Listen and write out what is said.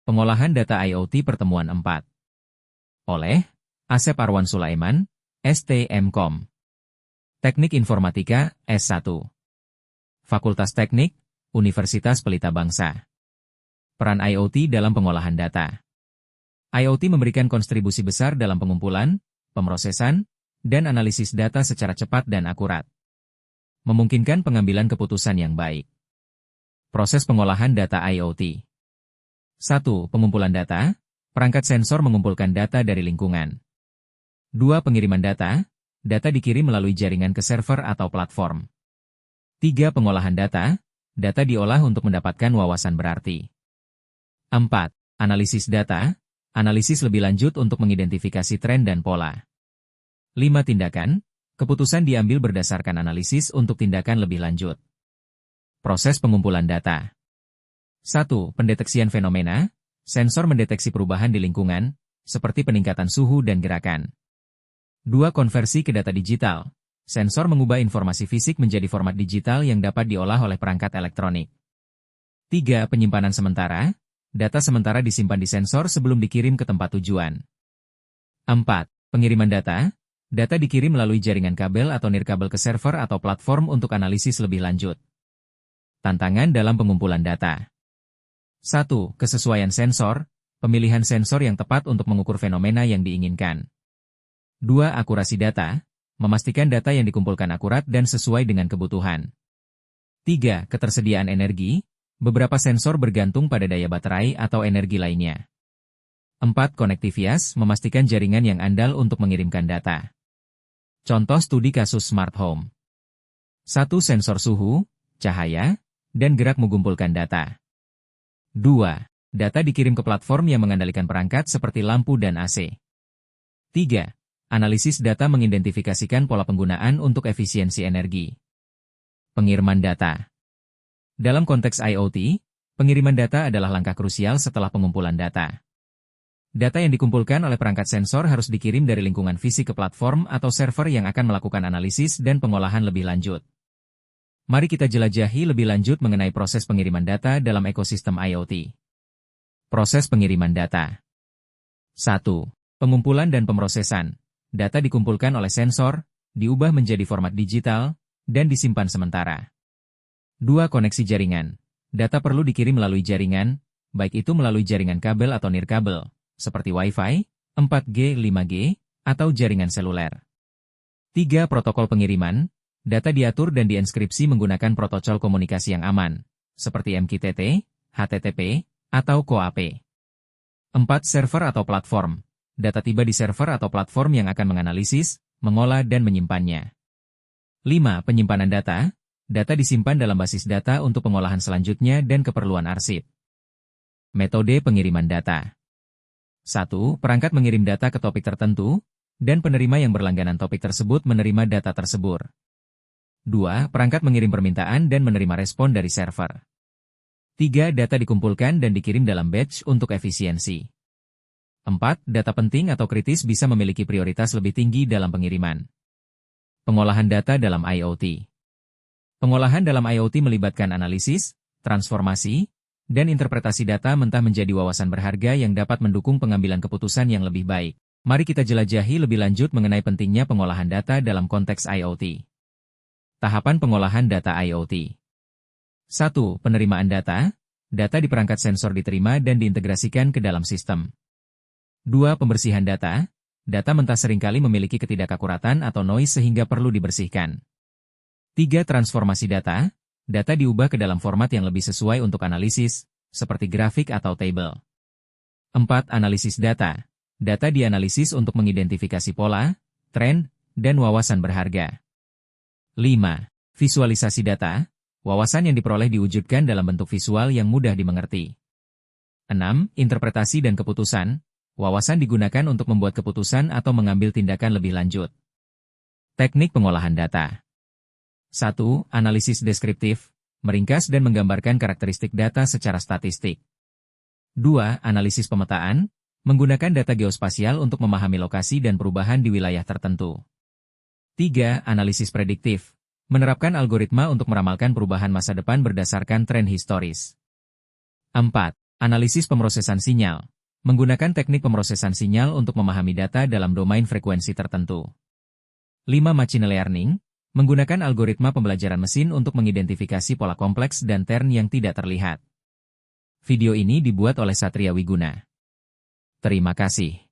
Pengolahan Data IoT Pertemuan 4. Oleh Asep Arwan Sulaiman, STMKom. Teknik Informatika, S1. Fakultas Teknik, Universitas Pelita Bangsa. Peran IoT dalam pengolahan data. IoT memberikan kontribusi besar dalam pengumpulan, pemrosesan, dan analisis data secara cepat dan akurat. Memungkinkan pengambilan keputusan yang baik. Proses pengolahan data IoT. 1. Pengumpulan data. Perangkat sensor mengumpulkan data dari lingkungan. 2. Pengiriman data. Data dikirim melalui jaringan ke server atau platform. 3. Pengolahan data. Data diolah untuk mendapatkan wawasan berarti. 4. Analisis data. Analisis lebih lanjut untuk mengidentifikasi tren dan pola. 5. Tindakan. Keputusan diambil berdasarkan analisis untuk tindakan lebih lanjut. Proses pengumpulan data. 1. Pendeteksian fenomena. Sensor mendeteksi perubahan di lingkungan, seperti peningkatan suhu dan gerakan. 2. Konversi ke data digital. Sensor mengubah informasi fisik menjadi format digital yang dapat diolah oleh perangkat elektronik. 3. Penyimpanan sementara. Data sementara disimpan di sensor sebelum dikirim ke tempat tujuan. 4. Pengiriman data. Data dikirim melalui jaringan kabel atau nirkabel ke server atau platform untuk analisis lebih lanjut. Tantangan dalam pengumpulan data. 1. Kesesuaian sensor. Pemilihan sensor yang tepat untuk mengukur fenomena yang diinginkan. 2. Akurasi data. Memastikan data yang dikumpulkan akurat dan sesuai dengan kebutuhan. 3. Ketersediaan energi. Beberapa sensor bergantung pada daya baterai atau energi lainnya. 4. Konektivitas. Memastikan jaringan yang andal untuk mengirimkan data. Contoh studi kasus smart home. 1. Sensor suhu, cahaya, dan gerak mengumpulkan data. 2. Data dikirim ke platform yang mengendalikan perangkat seperti lampu dan AC. 3. Analisis data mengidentifikasikan pola penggunaan untuk efisiensi energi. Pengiriman data. Dalam konteks IoT, pengiriman data adalah langkah krusial setelah pengumpulan data. Data yang dikumpulkan oleh perangkat sensor harus dikirim dari lingkungan fisik ke platform atau server yang akan melakukan analisis dan pengolahan lebih lanjut. Mari kita jelajahi lebih lanjut mengenai proses pengiriman data dalam ekosistem IoT. Proses pengiriman data. 1. Pengumpulan dan pemrosesan. Data dikumpulkan oleh sensor, diubah menjadi format digital, dan disimpan sementara. 2. Koneksi jaringan. Data perlu dikirim melalui jaringan, baik itu melalui jaringan kabel atau nirkabel, seperti Wi-Fi, 4G, 5G, atau jaringan seluler. 3. Protokol pengiriman. Data diatur dan dienkripsi menggunakan protokol komunikasi yang aman, seperti MQTT, HTTP, atau CoAP. 4. Server atau platform. Data tiba di server atau platform yang akan menganalisis, mengolah dan menyimpannya. 5. Penyimpanan data. Data disimpan dalam basis data untuk pengolahan selanjutnya dan keperluan arsip. Metode pengiriman data. 1. Perangkat mengirim data ke topik tertentu, dan penerima yang berlangganan topik tersebut menerima data tersebut. 2. Perangkat mengirim permintaan dan menerima respon dari server. 3. Data dikumpulkan dan dikirim dalam batch untuk efisiensi. 4. Data penting atau kritis bisa memiliki prioritas lebih tinggi dalam pengiriman. Pengolahan data dalam IoT. Pengolahan dalam IoT melibatkan analisis, transformasi, dan interpretasi data mentah menjadi wawasan berharga yang dapat mendukung pengambilan keputusan yang lebih baik. Mari kita jelajahi lebih lanjut mengenai pentingnya pengolahan data dalam konteks IoT. Tahapan pengolahan data IoT. 1. Penerimaan data. Data di perangkat sensor diterima dan diintegrasikan ke dalam sistem. 2. Pembersihan data. Data mentah seringkali memiliki ketidakakuratan atau noise sehingga perlu dibersihkan. 3. Transformasi data. Data diubah ke dalam format yang lebih sesuai untuk analisis, seperti grafik atau table. 4. Analisis data. Data dianalisis untuk mengidentifikasi pola, tren, dan wawasan berharga. 5. Visualisasi data. Wawasan yang diperoleh diwujudkan dalam bentuk visual yang mudah dimengerti. 6. Interpretasi dan keputusan. Wawasan digunakan untuk membuat keputusan atau mengambil tindakan lebih lanjut. Teknik pengolahan data. 1. Analisis deskriptif. Meringkas dan menggambarkan karakteristik data secara statistik. 2. Analisis pemetaan. Menggunakan data geospasial untuk memahami lokasi dan perubahan di wilayah tertentu. 3. Analisis prediktif. Menerapkan algoritma untuk meramalkan perubahan masa depan berdasarkan tren historis. 4. Analisis pemrosesan sinyal. Menggunakan teknik pemrosesan sinyal untuk memahami data dalam domain frekuensi tertentu. 5. Machine learning. Menggunakan algoritma pembelajaran mesin untuk mengidentifikasi pola kompleks dan pattern yang tidak terlihat. Video ini dibuat oleh Satria Wiguna. Terima kasih.